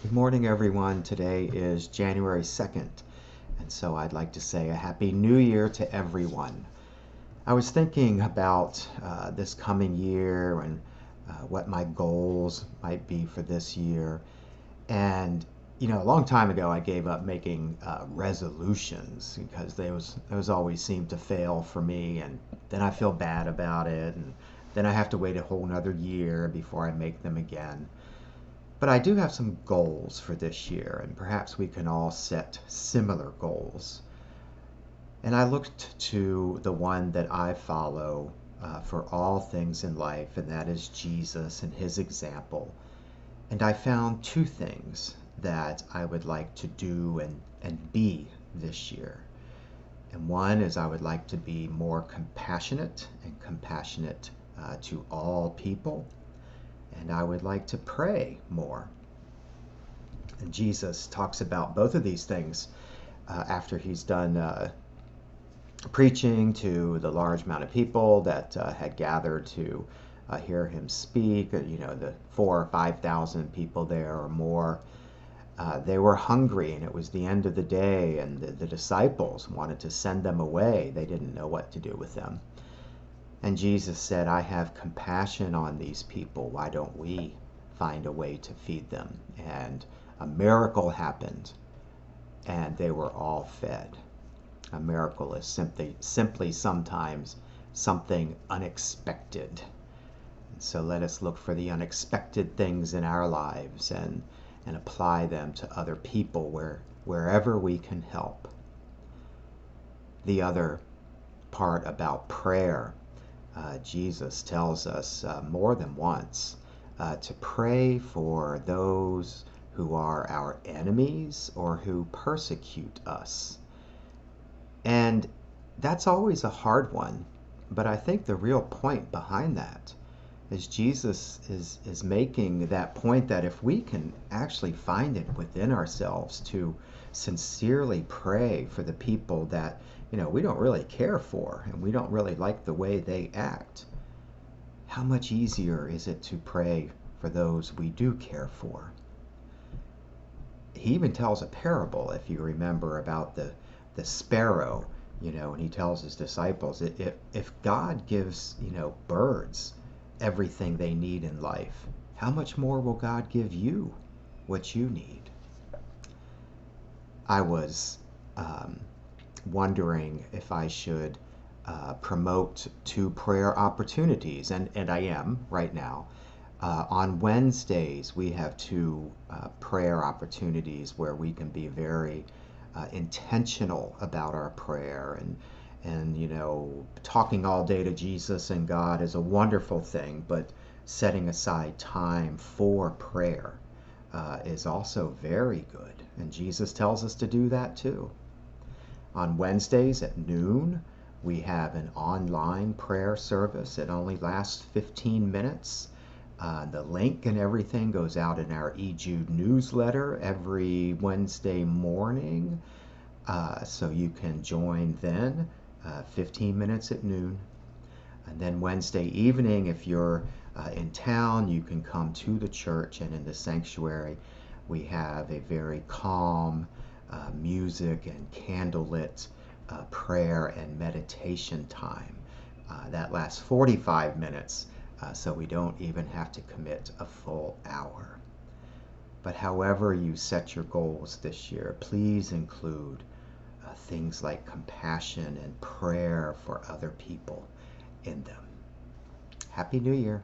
Good morning, everyone. Today is January 2nd, and so I'd like to say a Happy New Year to everyone. I was thinking about this coming year and what my goals might be for this year. And, a long time ago, I gave up making resolutions because those always seem to fail for me, and then I feel bad about it, and then I have to wait a whole nother year before I make them again. But I do have some goals for this year, and perhaps we can all set similar goals. And I looked to the one that I follow for all things in life, and that is Jesus and his example. And I found two things that I would like to do and be this year. And one is I would like to be more compassionate and compassionate to all people. And I would like to pray more. And Jesus talks about both of these things after he's done preaching to the large amount of people that had gathered to hear him speak. The 4,000 or 5,000 people there or more. They were hungry, and it was the end of the day, and the disciples wanted to send them away. They didn't know what to do with them. And Jesus said, I have compassion on these people. Why don't we find a way to feed them? And a miracle happened, and they were all fed. A miracle is simply sometimes something unexpected. And so let us look for the unexpected things in our lives and apply them to other people wherever we can help. The other part about prayer, Jesus tells us more than once to pray for those who are our enemies or who persecute us. And that's always a hard one, but I think the real point behind that is Jesus is making that point that if we can actually find it within ourselves to sincerely pray for the people that we don't really care for and we don't really like the way they act, how much easier is it to pray for those we do care for? He even tells a parable, if you remember, about the sparrow, and he tells his disciples, if God gives, birds everything they need in life, how much more will God give you what you need? I was wondering if I should promote two prayer opportunities, and I am right now. On Wednesdays, we have two prayer opportunities where we can be very intentional about our prayer and talking all day to Jesus and God is a wonderful thing, but setting aside time for prayer is also very good, and Jesus tells us to do that too. On Wednesdays at noon, we have an online prayer service. It only lasts 15 minutes. The link and everything goes out in our eJude newsletter every Wednesday morning. So you can join then, 15 minutes at noon. And then Wednesday evening, if you're in town, you can come to the church, and in the sanctuary, we have a very calm music and candlelit prayer and meditation time. That lasts 45 minutes, so we don't even have to commit a full hour. But however you set your goals this year, please include things like compassion and prayer for other people in them. Happy New Year.